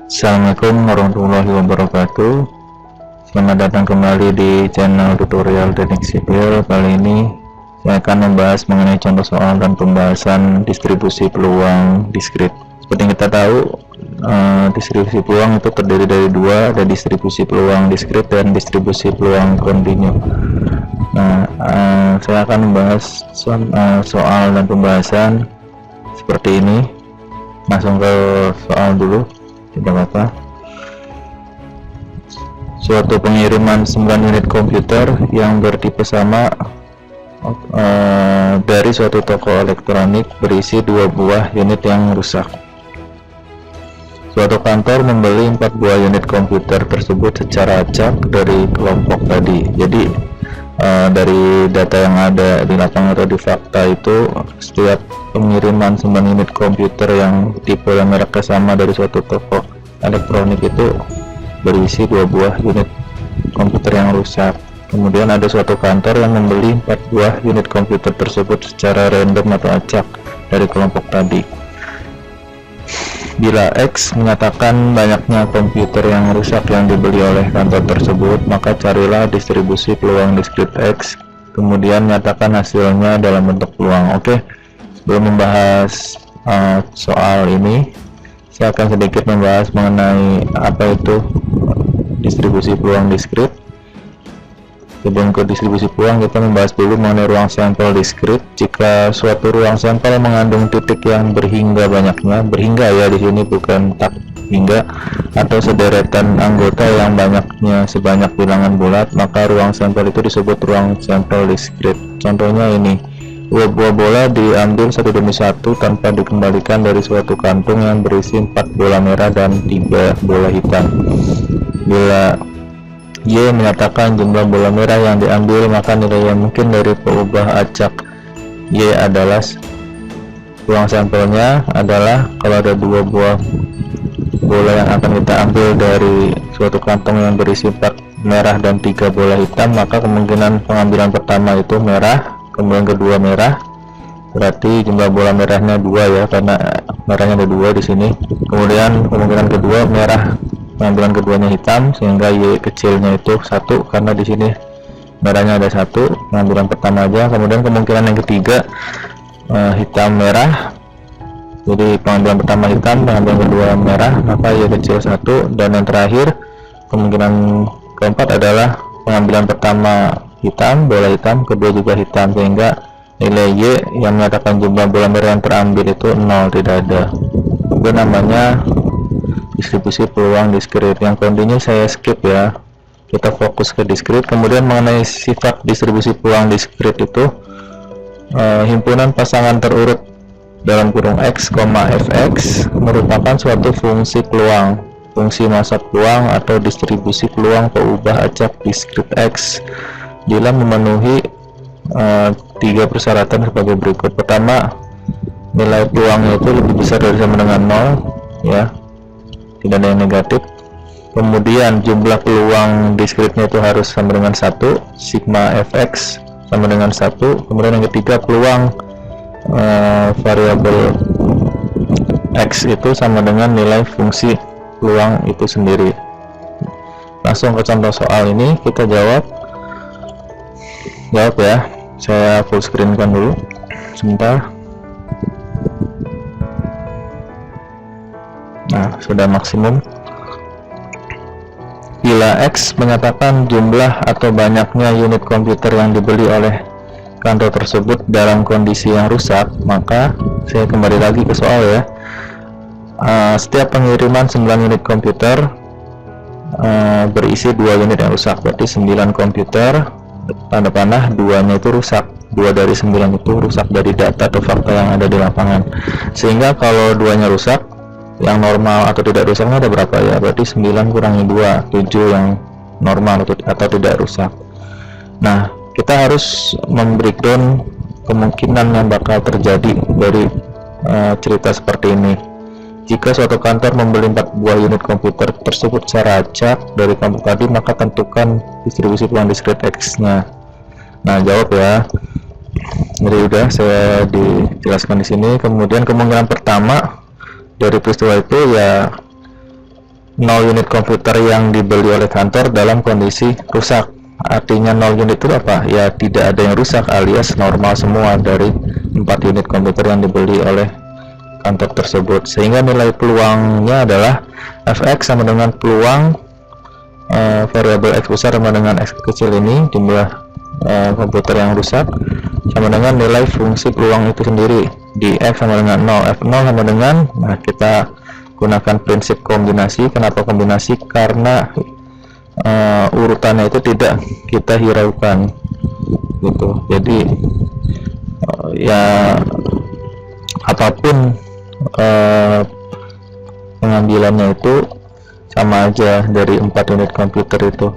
Assalamualaikum warahmatullahi wabarakatuh. Selamat datang kembali di channel tutorial teknik sipil. Kali ini saya akan membahas mengenai contoh soal dan pembahasan distribusi peluang diskrit. Seperti yang kita tahu, distribusi peluang itu terdiri dari dua, ada distribusi peluang diskrit dan distribusi peluang kontinu. Nah, saya akan membahas soal dan pembahasan seperti ini. Langsung ke soal dulu. Tidak apa-apa. Suatu pengiriman 9 unit komputer yang bertipe sama dari suatu toko elektronik berisi 2 buah unit yang rusak. Suatu kantor membeli 4 buah unit komputer tersebut secara acak dari kelompok tadi. Jadi dari data yang ada di lapangan atau di fakta itu, setiap pengiriman 9 unit komputer yang tipe dan mereknya sama dari suatu toko elektronik itu berisi 2 buah unit komputer yang rusak. Kemudian ada suatu kantor yang membeli 4 buah unit komputer tersebut secara random atau acak dari kelompok tadi. Bila X menyatakan banyaknya komputer yang rusak yang dibeli oleh kantor tersebut, maka carilah distribusi peluang diskrit X, kemudian nyatakan hasilnya dalam bentuk peluang. Oke, sebelum membahas soal ini, saya akan sedikit membahas mengenai apa itu distribusi peluang diskrit. Sebelum ke distribusi peluang, kita membahas dulu mengenai ruang sampel diskrit. Jika suatu ruang sampel mengandung titik yang berhingga banyaknya, berhingga ya di sini bukan tak hingga, atau sederetan anggota yang banyaknya sebanyak bilangan bulat, maka ruang sampel itu disebut ruang sampel diskrit. Contohnya ini, 2 buah bola diambil satu demi satu tanpa dikembalikan dari suatu kantung yang berisi 4 bola merah dan 3 bola hitam. Bila Y menyatakan jumlah bola merah yang diambil, maka nilai yang mungkin dari peubah acak Y adalah, ruang sampelnya adalah, kalau ada 2 buah bola yang akan kita ambil dari suatu kantong yang berisi 4 merah dan 3 bola hitam, maka kemungkinan pengambilan pertama itu merah, kemudian kedua merah, berarti jumlah bola merahnya 2 ya, karena merahnya ada 2 di sini. Kemudian kemungkinan kedua merah, pengambilan keduanya hitam, sehingga Y kecilnya itu 1, karena di sini merahnya ada 1, pengambilan pertama aja. Kemudian kemungkinan yang ketiga hitam merah, jadi pengambilan pertama hitam, pengambilan kedua merah, maka Y kecil 1. Dan yang terakhir, kemungkinan keempat adalah pengambilan pertama hitam, bola hitam, kedua juga hitam, sehingga nilai Y yang menyatakan jumlah bola merah yang terambil itu 0, tidak ada. Itu namanya distribusi peluang diskrit. Yang kontinu saya skip ya, kita fokus ke diskrit. Kemudian mengenai sifat distribusi peluang diskrit itu, himpunan pasangan terurut dalam kurung X, Fx merupakan suatu fungsi peluang, fungsi massa peluang atau distribusi peluang peubah acak diskrit X bila memenuhi 3 persyaratan sebagai berikut. Pertama, nilai peluangnya itu lebih besar dari sama dengan 0 ya, tidak ada yang negatif. Kemudian jumlah peluang diskritnya itu harus sama dengan 1, sigma fx sama dengan 1. Kemudian yang ketiga, peluang variabel x itu sama dengan nilai fungsi peluang itu sendiri. Langsung ke contoh soal ini, kita jawab ya. Saya full screen kan dulu sebentar. Nah, sudah maksimum. Bila X menyatakan jumlah atau banyaknya unit komputer yang dibeli oleh kantor tersebut dalam kondisi yang rusak, maka saya kembali lagi ke soal ya. Setiap pengiriman 9 unit komputer berisi 2 unit yang rusak, berarti 9 komputer, tanda panah 2-nya itu rusak. 2 dari 9 itu rusak dari data atau fakta yang ada di lapangan. Sehingga kalau 2-nya rusak, yang normal atau tidak rusaknya ada berapa ya? Berarti 9 kurangi 2, 7 yang normal atau tidak rusak. Nah, kita harus membreakdown kemungkinan yang bakal terjadi dari cerita seperti ini. Jika suatu kantor membeli 4 buah unit komputer tersebut secara acak dari kelompok tadi, maka tentukan distribusi peluang diskrit X-nya. Nah, jawab ya. Jadi udah saya dijelaskan di sini. Kemudian kemungkinan pertama dari peristiwa itu ya 0 unit komputer yang dibeli oleh kantor dalam kondisi rusak. Artinya 0 unit itu apa? Ya tidak ada yang rusak alias normal semua dari 4 unit komputer yang dibeli oleh kantor tersebut, sehingga nilai peluangnya adalah fx sama dengan peluang variabel x besar sama dengan x kecil ini jumlah komputer yang rusak sama dengan nilai fungsi peluang itu sendiri di x sama dengan 0, f0 sama dengan, nah kita gunakan prinsip kombinasi. Kenapa kombinasi? Karena urutannya itu tidak kita hiraukan gitu, jadi ya apapun pengambilannya itu sama aja dari 4 unit komputer itu,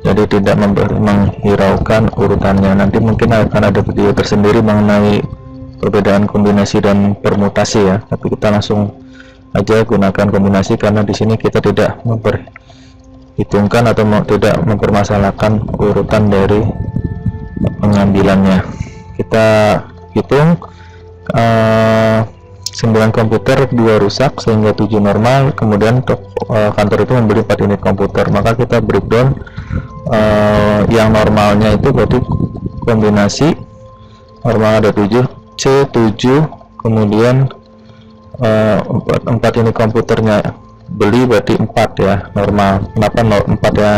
jadi tidak menghiraukan urutannya. Nanti mungkin akan ada video tersendiri mengenai perbedaan kombinasi dan permutasi ya, tapi kita langsung aja gunakan kombinasi karena di sini kita tidak memperhitungkan atau tidak mempermasalahkan urutan dari pengambilannya. Kita hitung 9 komputer, 2 rusak sehingga 7 normal. Kemudian kantor itu membeli 4 unit komputer, maka kita breakdown yang normalnya itu berarti kombinasi normal ada 7 C 7, kemudian 4 unit komputernya beli berarti 4 ya normal. Kenapa 4 ya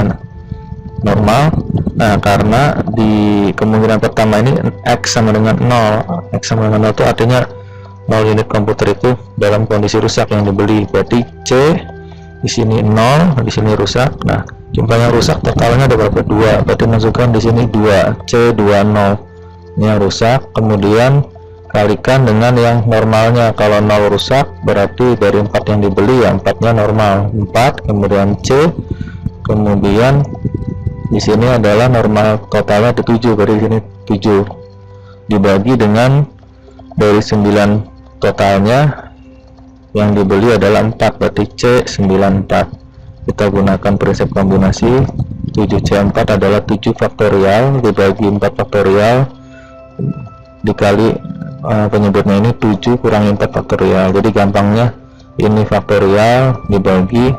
normal? Nah karena di kemungkinan pertama ini X sama dengan 0, X sama dengan 0 itu artinya 0 unit komputer itu dalam kondisi rusak yang dibeli, berarti C di sini 0, di sini rusak. Nah jumlah yang rusak totalnya ada berapa? 2, berarti masukkan di sini 2 C 20 ini yang rusak, kemudian kalikan dengan yang normalnya. Kalau 0 rusak berarti dari 4 yang dibeli ya 4 nya normal, 4 kemudian C, kemudian di sini adalah normal totalnya ada 7, berarti di sini 7 dibagi dengan dari 9 totalnya yang dibeli adalah 4, berarti C 94. Kita gunakan prinsip kombinasi. 7C4 adalah 7 faktorial dibagi 4 faktorial dikali penyebutnya ini 7 kurangi 4 faktorial. Jadi gampangnya ini faktorial dibagi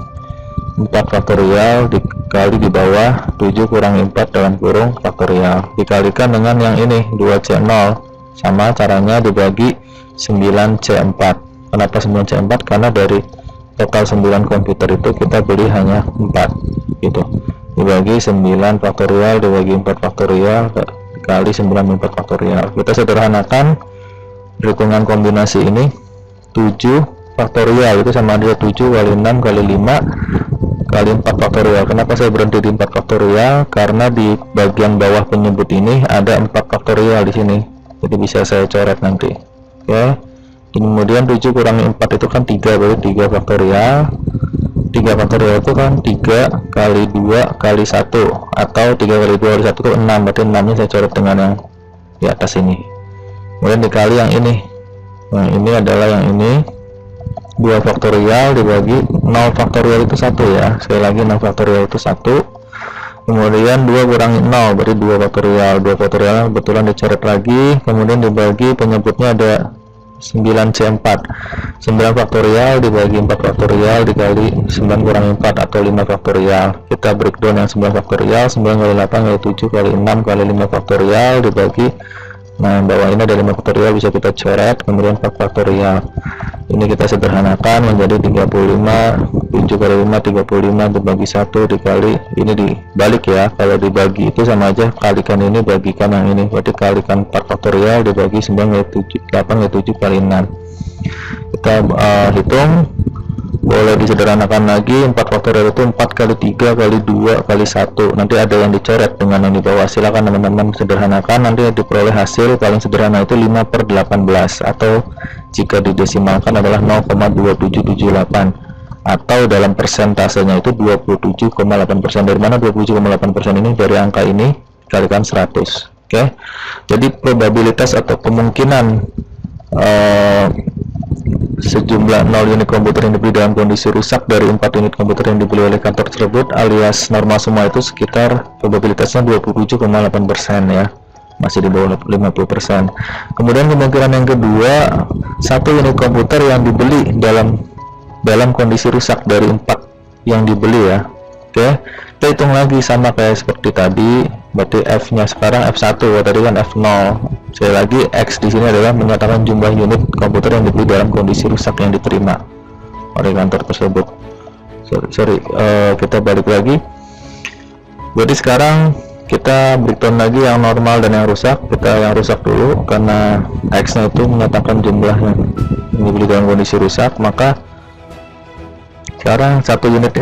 4 faktorial dikali di bawah 7 kurangi 4 dalam kurung faktorial dikalikan dengan yang ini 2C0, sama caranya dibagi 9C4. Kenapa 9C4? Karena dari total 9 komputer itu kita beli hanya 4 gitu, dibagi 9 faktorial dibagi 4 faktorial dikali 9 4 faktorial. Kita sederhanakan perhitungan kombinasi ini. 7 faktorial itu sama dia 7 kali 6 kali 5 kali 4 faktorial. Kenapa saya berhenti di 4 faktorial? Karena di bagian bawah penyebut ini ada 4 faktorial di sini, jadi bisa saya coret nanti. Oke, kemudian 7 kurangi 4 itu kan 3, berarti 3 faktorial. 3 faktorial itu kan 3 kali 2 kali 1, atau 3 kali 2 kali 1 itu 6, berarti 6 nya saya coret dengan yang di atas ini. Kemudian dikali yang ini, nah ini adalah yang ini 2 faktorial dibagi 0 faktorial itu 1 ya, sekali lagi 0 faktorial itu 1, kemudian 2 kurangi 0 berarti 2 faktorial. 2 faktorial kebetulan dicoret lagi, kemudian dibagi penyebutnya ada 9C4, 9 faktorial dibagi 4 faktorial dikali 9 kurangi 4 atau 5 faktorial. Kita breakdown yang 9 faktorial, 9 kali 8 kali 7 kali 6 kali 5 faktorial dibagi, nah bawah ini ada 5 faktorial bisa kita coret, kemudian 4 faktorial. Ini kita sederhanakan menjadi 35, 7 kali 5 35 dibagi 1 dikali ini dibalik ya, kalau dibagi itu sama aja kalikan ini bagikan yang ini, berarti kalikan 4 faktorial dibagi 9 kali 7 8 kali 7 kali 6. Kita hitung, boleh disederhanakan lagi. 4 faktorial itu 4 kali 3 kali 2 kali 1, nanti ada yang dicoret dengan yang di bawah. Silakan teman-teman sederhanakan, nanti diperoleh hasil paling sederhana itu 5/18, atau jika didesimalkan adalah 0,2778, atau dalam persentasenya itu 27,8%. Dari mana 27,8% ini? Dari angka ini dikalikan 100. Oke, jadi probabilitas atau kemungkinan sejumlah 0 unit komputer yang dibeli dalam kondisi rusak dari 4 unit komputer yang dibeli oleh kantor tersebut alias normal semua itu sekitar probabilitasnya 27,8% ya, masih di bawah 50%. Kemudian kemungkinan yang kedua, 1 unit komputer yang dibeli dalam kondisi rusak dari 4 yang dibeli ya. Oke, kita hitung lagi sama kayak seperti tadi. Berarti F nya sekarang F1, tadi kan F0. Sekali lagi X di sini adalah menyatakan jumlah unit komputer yang dibeli dalam kondisi rusak yang diterima oleh kantor tersebut. Kita balik lagi. Berarti sekarang kita breakdown lagi yang normal dan yang rusak. Kita yang rusak dulu, karena X nya itu menyatakan jumlah yang dibeli dalam kondisi rusak. Maka sekarang satu unit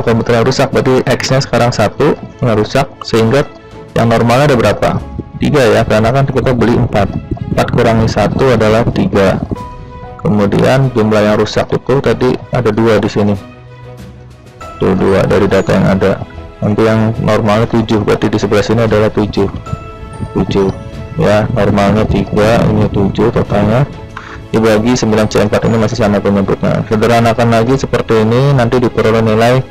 komputer yang rusak, berarti X nya sekarang 1 yang rusak, sehingga yang normalnya ada berapa? 3 ya, karena kan kita beli 4 kurangi 1 adalah 3. Kemudian jumlah yang rusak itu tadi ada 2 di sini, tuh 2 dari data yang ada. Nanti yang normalnya 7, berarti di sebelah sini adalah 7 ya, normalnya 3, ini 7 totalnya, dibagi 9C4, ini masih sama penyebutnya. Sederhanakan lagi seperti ini, nanti diperoleh nilai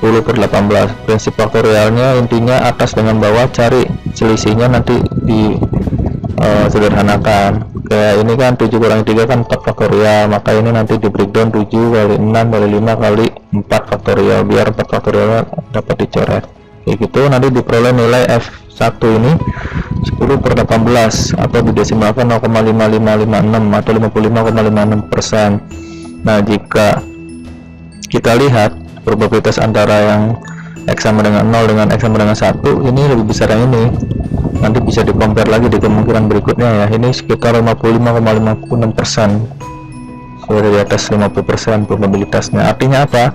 10/18. Prinsip faktorialnya intinya atas dengan bawah, cari selisihnya, nanti di sederhanakan. Kayak ini kan 7 kurangi 3 kan 4 faktorial, maka ini nanti di breakdown 7 kali 6 kali 5 kali 4 faktorial, biar 4 faktorialnya dapat dicoret kayak gitu. Nanti diperoleh nilai F1 ini 10/18 atau didesimalkan 0,5556 atau 55,56%. Nah, jika kita lihat probabilitas antara yang X sama dengan 0 dengan X sama dengan 1, ini lebih besar yang ini. Nanti bisa di compare lagi di kemungkinan berikutnya ya. Ini sekitar 55,56%, sudah di atas 50% probabilitasnya. Artinya apa?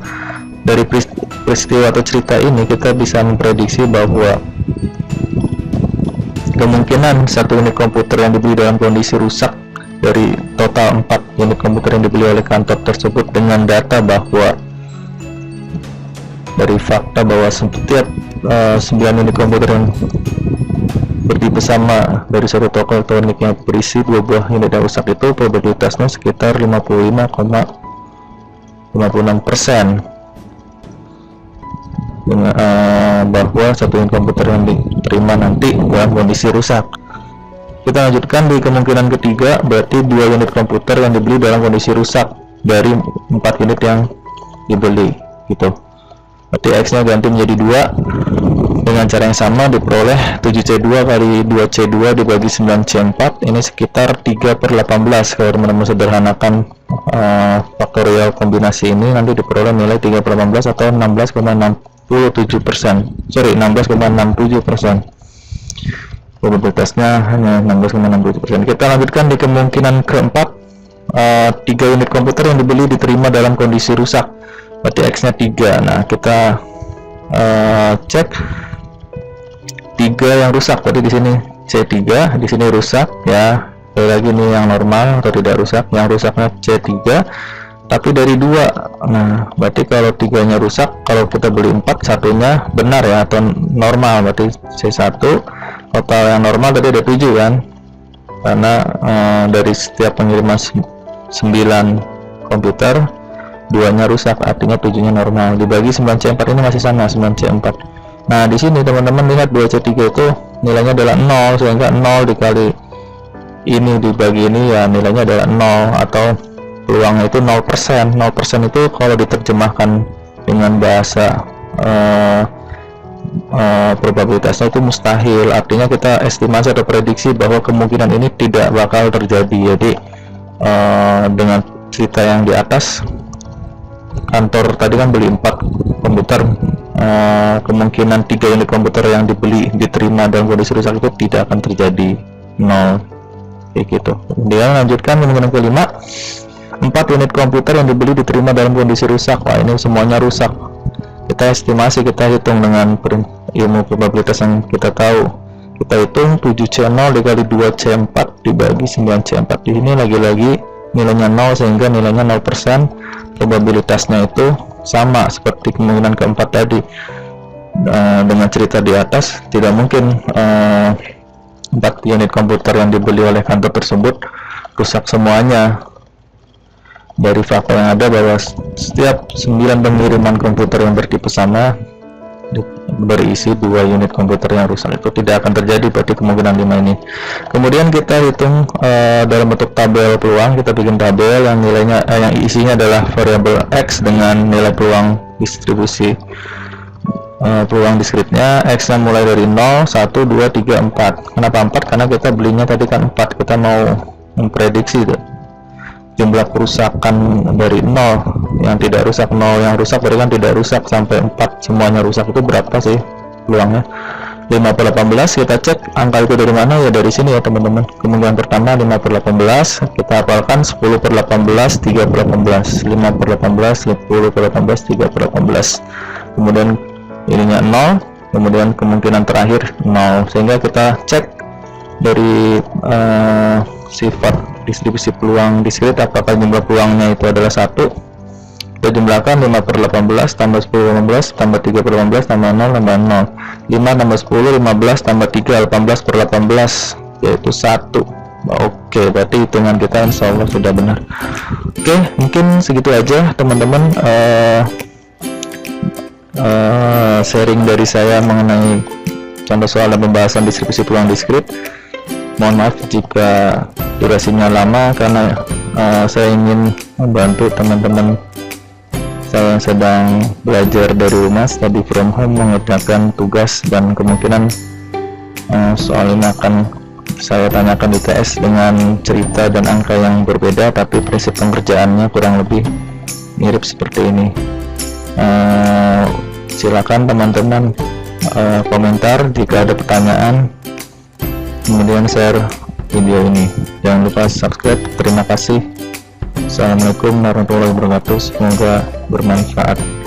Dari peristiwa atau cerita ini kita bisa memprediksi bahwa kemungkinan satu unit komputer yang dibeli dalam kondisi rusak dari total 4 unit komputer yang dibeli oleh kantor tersebut, dengan data bahwa dari fakta bahwa setiap 9 unit komputer yang bertipe sama dari satu toko elektronik yang berisi 2 buah unit yang rusak, itu probabilitasnya sekitar 55,56%, bahwa satu unit komputer yang diterima nanti dalam kondisi rusak. Kita lanjutkan di kemungkinan ketiga, berarti 2 unit komputer yang dibeli dalam kondisi rusak dari 4 unit yang dibeli gitu. Berarti X nya ganti menjadi 2 dengan cara yang sama, diperoleh 7C2 kali 2C2 dibagi 9C4, ini sekitar 3/18. Kalau teman-teman sederhanakan faktorial kombinasi ini, nanti diperoleh nilai 3/18 atau 16,67%. 16,67%. Probabilitasnya hanya 16,67%. Kita lanjutkan di kemungkinan keempat, 3 unit komputer yang dibeli diterima dalam kondisi rusak, berarti X nya 3. Nah, kita cek 3 yang rusak, berarti di sini C3, di sini rusak ya. Lagi ini yang normal atau tidak rusak, yang rusaknya C3 tapi dari 2. Nah, berarti kalau 3-nya rusak, kalau kita beli 4, satunya benar ya atau normal, berarti C1. Total yang normal tadi ada 7 kan, karena dari setiap pengiriman 9 komputer 2-nya rusak, artinya 7-nya normal, dibagi 9C4, ini masih sama 9C4. Nah, di sini teman-teman lihat 2C3 itu nilainya adalah 0, sehingga 0 dikali ini dibagi ini ya nilainya adalah 0, atau peluangnya itu 0%. 0% itu kalau diterjemahkan dengan bahasa probabilitasnya itu mustahil, artinya kita estimasi atau prediksi bahwa kemungkinan ini tidak bakal terjadi. Jadi dengan cerita yang di atas, kantor tadi kan beli 4 komputer, kemungkinan 3 unit komputer yang diterima dalam kondisi rusak itu tidak akan terjadi, 0 kayak gitu. Kemudian lanjutkan kemungkinan kelima, 4 unit komputer yang dibeli diterima dalam kondisi rusak. Wah, ini semuanya rusak. Kita estimasi, kita hitung dengan ilmu probabilitas yang kita tahu. Kita hitung 7C0 dikali 2C4 dibagi 9C4. Di sini lagi-lagi nilainya 0, sehingga nilainya 0%. Probabilitasnya itu sama seperti kemungkinan keempat tadi. Dengan cerita di atas, tidak mungkin 4 unit komputer yang dibeli oleh kantor tersebut rusak semuanya. Dari fakta yang ada bahwa setiap 9 pengiriman komputer yang bertipe sama berisi 2 unit komputer yang rusak. Itu tidak akan terjadi, berarti kemungkinan 5 ini. Kemudian kita hitung dalam bentuk tabel peluang. Kita bikin tabel yang nilainya yang isinya adalah variabel X dengan nilai peluang distribusi peluang diskritnya. X nya mulai dari 0, 1, 2, 3, 4. Kenapa 4? Karena kita belinya tadi kan 4, kita mau memprediksi jumlah kerusakan dari 0 yang tidak rusak, 0 yang rusak berarti kan tidak rusak, sampai 4 semuanya rusak, itu berapa sih peluangnya? 5 per 18. Kita cek angka itu dari mana, ya dari sini ya teman-teman. Kemungkinan pertama 5 per 18, kita hafalkan 10 per 18, 3 per 18, 5 per 18, 10 per 18, 3 per 18. Kemudian ininya 0, kemudian kemungkinan terakhir 0, sehingga kita cek dari sifat distribusi peluang diskrit apakah jumlah peluangnya itu adalah 1. Kita jumlahkan 5 per 18 tambah 10 15 tambah 3 per 18 tambah 0 tambah 0, 5 tambah 10 15 tambah 3 18 per 18 yaitu 1. Oke, berarti hitungan kita insya Allah sudah benar. Oke, mungkin segitu aja teman-teman sharing dari saya mengenai contoh soal dan pembahasan distribusi peluang diskrit. Mohon maaf jika durasinya lama, karena saya ingin membantu teman-teman saya yang sedang belajar dari rumah, study from home, mengerjakan tugas, dan kemungkinan soal ini akan saya tanyakan di TS dengan cerita dan angka yang berbeda, tapi prinsip pengerjaannya kurang lebih mirip seperti ini. Silakan teman-teman komentar jika ada pertanyaan, kemudian share video ini. Jangan lupa subscribe. Terima kasih. Assalamualaikum warahmatullahi wabarakatuh. Semoga bermanfaat.